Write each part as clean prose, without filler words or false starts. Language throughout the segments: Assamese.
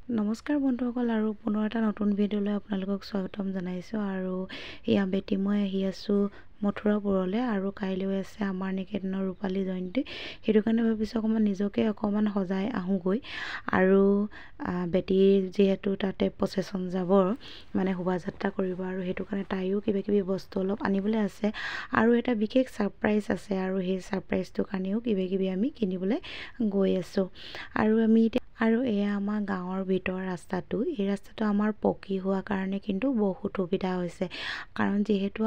নমস্কাৰ বন্ধুসকল আৰু পুনৰ এটা নতুন ভিডিঅ'লৈ আপোনালোকক স্বাগতম জনাইছোঁ আৰু এয়া বেটি মই আহি আছোঁ মথুৰাপুৰলৈ আৰু কাইলৈ আছে আমাৰ নিকেতনৰ ৰূপালী জয়ন্তী সেইটো কাৰণে ভাবিছোঁ অকণমান নিজকে অকণমান সজাই আহোঁগৈ আৰু বেটিৰ যিহেতু তাতে প্ৰচেছন যাব মানে শোভাযাত্ৰা কৰিব আৰু সেইটো কাৰণে তাইও কিবাকিবি বস্তু অলপ আনিবলৈ আছে আৰু এটা বিশেষ ছাৰপ্ৰাইজ আছে আৰু সেই ছাৰপ্ৰাইজটোৰ কাৰণেও কিবাকিবি আমি কিনিবলৈ গৈ আছোঁ আৰু এয়া আমাৰ গাঁৱৰ ভিতৰ ৰাস্তাটো এই ৰাস্তাটো আমাৰ পকী হোৱা কাৰণে কিন্তু বহুত সুবিধা হৈছে কাৰণ যিহেতু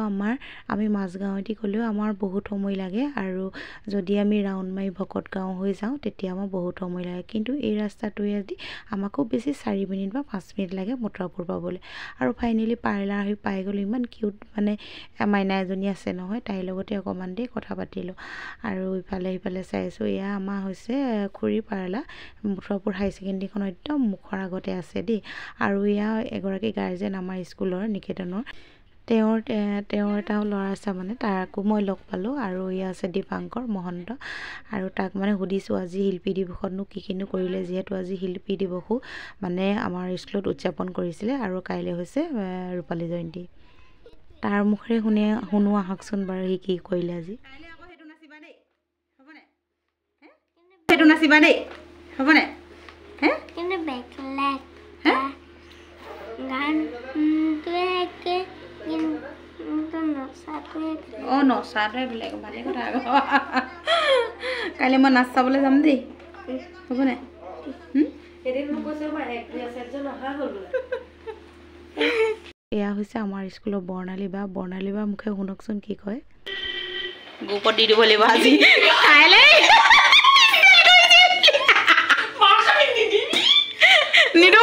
আমি মাজগাঁৱেদি গ'লেও আমাৰ বহুত সময় লাগে আৰু যদি আমি ৰাউণ্ড মাৰি ভকত গাঁও হৈ যাওঁ তেতিয়া আমাৰ বহুত সময় লাগে কিন্তু এই ৰাস্তাটোৱেদি আমাকো বেছি 4 মিনিট বা 5 মিনিট লাগে মথুৰাপুৰ পাবলৈ আৰু ফাইনেলি পাৰ্লাৰ আহি পাই গ'লোঁ ইমান কিউট মানে মাইনা এজনী আছে নহয় তাইৰ লগতে অকণমান দেৰি কথা পাতিলোঁ আৰু ইফালে সিফালে চাইছোঁ এয়া আমাৰ হৈছে খুৰী পাৰ্লাৰ মথুৰাপুৰ হাই ছেকেণ্ডেৰীখন একদম মুখৰ আগতে আছে দেই আৰু এয়া এগৰাকী গাৰ্জেন আমাৰ স্কুলৰ নিকেতনৰ তেওঁৰ এটা ল'ৰা আছে মানে তাকো মই লগ পালোঁ আৰু এয়া আছে দীপাংকৰ মহন্ত আৰু তাক মানে সুধিছোঁ আজি শিল্পী দিৱসতনো কিনো কৰিলে যিহেতু আজি শিল্পী দিৱসো মানে আমাৰ স্কুলত উদযাপন কৰিছিলে আৰু কাইলৈ হৈছে ৰূপালী জয়ন্তী তাৰ মুখেৰে শুনো আহকচোন বাৰু সি কি কৰিলে আজি সেইটো নাচিবা দেই হ'বনে কিন্তু বেকলে গান নচাটোৱে বেলেগ ভালেই কথা আকৌ কাইলৈ মই নাচ চাবলৈ যাম দেই হ'বনে এয়া হৈছে আমাৰ স্কুলৰ বৰ্ণালী বা মুখে শুনকচোন কি কয় গ্ৰুপত দি দিব লাগিব আজি কাইলৈ নিদো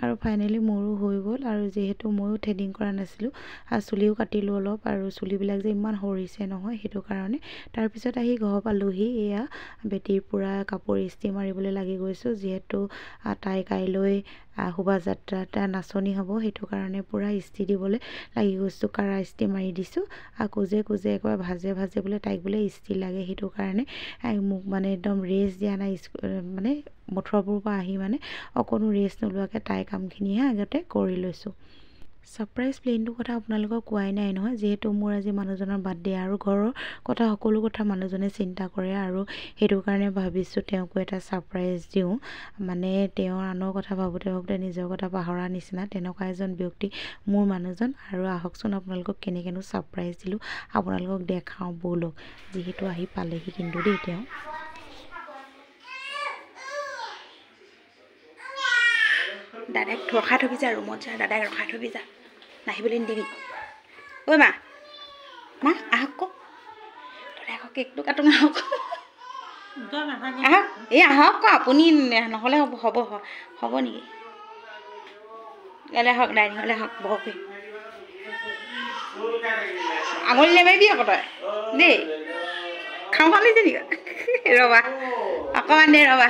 আৰু ফাইনেলি মোৰো হৈ গ'ল আৰু যিহেতু ময়ো থ্ৰেডিং কৰা নাছিলোঁ আৰু চুলিও কাটিলোঁ অলপ আৰু চুলিবিলাক যে ইমান সৰিছে নহয় সেইটো কাৰণে তাৰপিছত আহি ঘৰ পালোঁহি এয়া বেটীৰ পূৰা কাপোৰ ইস্ত্ৰি মাৰিবলৈ লাগি গৈছোঁ যিহেতু তাই কাইলৈ শোভাযাত্ৰা এটা নাচনি হ'ব সেইটো কাৰণে পূৰা ইস্ত্ৰি দিবলৈ লাগি গৈছোঁ কাৰা ইস্ত্ৰি মাৰি দিছোঁ আৰু কোজে একেবাৰে ভাজে বোলে তাইক বোলে ইস্ত্ৰি লাগে সেইটো কাৰণে মোক মানে একদম ৰেষ্ট দিয়া নাই মানে মথুৰাপুৰৰ পৰা আহি মানে অকণো ৰেষ্ট নোলোৱাকৈ তাইৰ কামখিনিহে আগতে কৰি লৈছোঁ ছাৰপ্ৰাইজ প্লেনটোৰ কথা আপোনালোকক কোৱাই নাই নহয় যিহেতু মোৰ আজি মানুহজনৰ বাৰ্থডে আৰু ঘৰৰ কথা সকলো কথা মানুহজনে চিন্তা কৰে আৰু সেইটো কাৰণে ভাবিছোঁ তেওঁকো এটা ছাৰপ্ৰাইজ দিওঁ মানে তেওঁৰ আনৰ কথা ভাবোঁতে নিজৰ কথা পাহৰা নিচিনা তেনেকুৱা এজন ব্যক্তি মোৰ মানুহজন আৰু আহকচোন আপোনালোকক কেনেকৈনো ছাৰপ্ৰাইজ দিলোঁ আপোনালোকক দেখাওঁ ব'লক যিহেতু আহি পালেহি কিন্তু দেই তেওঁ দাদাক ৰখাই থবি যা ৰুমত যা দাদাক ৰখাই থবি যা নাহিবলৈ নিদিবি ঐ মা আহক ক দাদাক কেকটো কাটোঁ আহক আহক ক আপুনি নহ'লে হ'ব নেকি ইয়ালৈ আহক ডাইনিঙলৈ আহক বহক আঙুলি নেমাৰিবি আকৌ তই দেই খাওঁ খালিছে নেকি ৰ'বা অকণমান দেৰি ৰ'বা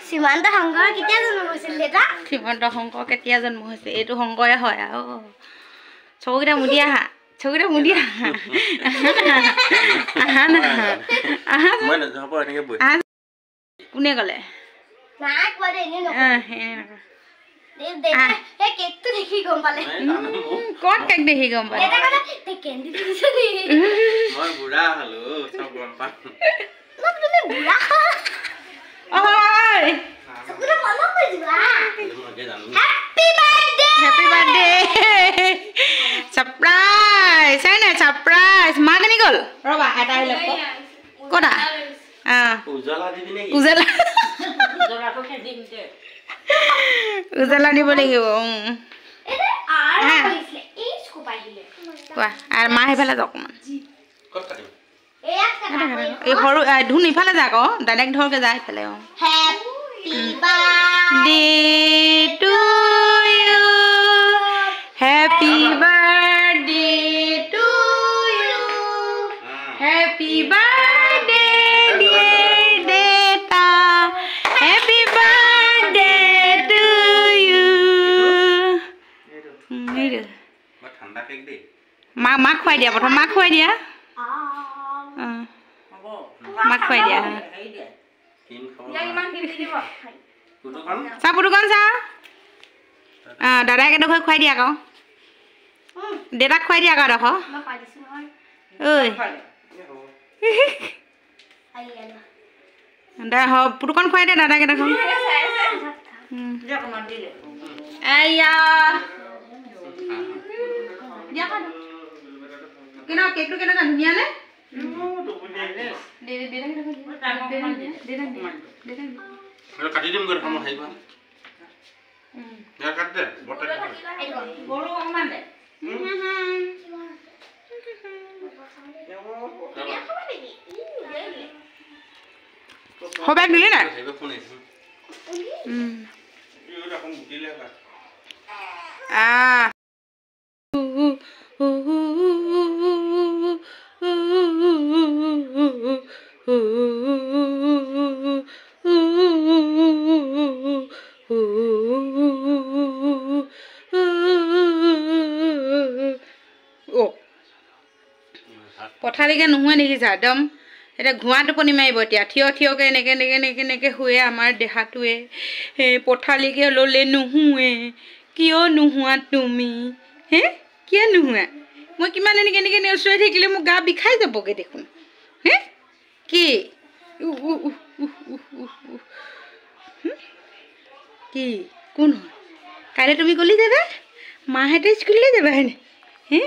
সীমান্ত শংকৰ কেতিয়া জন্ম হৈছিল দেউতা সীমান্ত শংকৰ কেতিয়া জন্ম হৈছে এইটো শংকৰে হয় আৰু চকুকেইটা মুদি আহা কোনে ক'লে ক'ত কেক দেখি গম পালে Happy birthday! Surprise! Say na surprise! Ma kani gol? Roba eta hile ko. Kota? Ujala dibi neki? Ujala. Ujala ko khedim de. Ujala dibo lagibo. Ede ara hoisle. Ei sko paile. Koa. Ar ma hifale jak man. Kot katim? এই সৰু ধুন ইফালে যাক ডাইৰেক্ট ধৰকে যায় ইফালে Happy birthday to you Happy birthday to you Happy birthday dear Deta Happy birthday to you Ma মাক খুৱাই দিয়া প্ৰথম মাক খুৱাই দিয়া মাক খুৱাই দিয়া চা পুটুকণ চা দাদাকে ডোখৰ খুৱাই দিয়া আকৌ দেউতাক খুৱাই দিয়া আকৌ ডোখৰ ঐ পুটুকণ খুৱাই দে দাদাকে ডোখৰ কেকটো কেনেকুৱা ধুনীয়া নে কাটি দিম গৈ সময় আহিবা কাট দে গৰু অকমান দে সবাই দিলি নাই পথালিকে নোহোৱা দেখিছা একদম এতিয়া ঘোঁৱা টোপনি মাৰিব এতিয়া থিয় থিয়কৈ এনেকৈ শুৱে আমাৰ দেহাটোৱে পথালিকে ল'লে নুশুৱে কিয় নোহোৱা তুমি হে কিয় নোহোৱা মই কিমান এনেকৈ ওচৰাই থাকিলে মোৰ গা বিষাই যাবগৈ দেখোন হে কি কি কোন হয় কাইলৈ তুমি গ'লি যাবা মাহঁতে স্কুললৈ যাবা হয়নে হে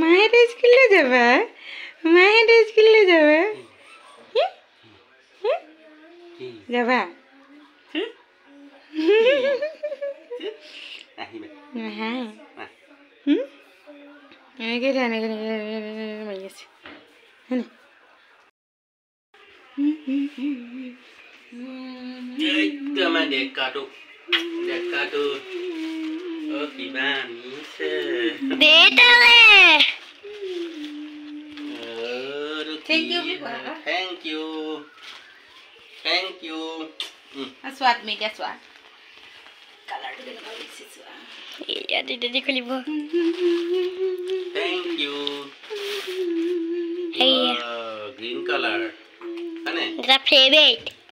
মাহঁতে স্কুললৈ যাবা মাহঁতে স্কুললৈ যাবা যাবা এনেকৈ মাৰি আছে হয়নে ডেকাটো কিবা আনিছে Thank you. Swat me, guess what? Color to the Thank you. Hey. Green color. The favorite.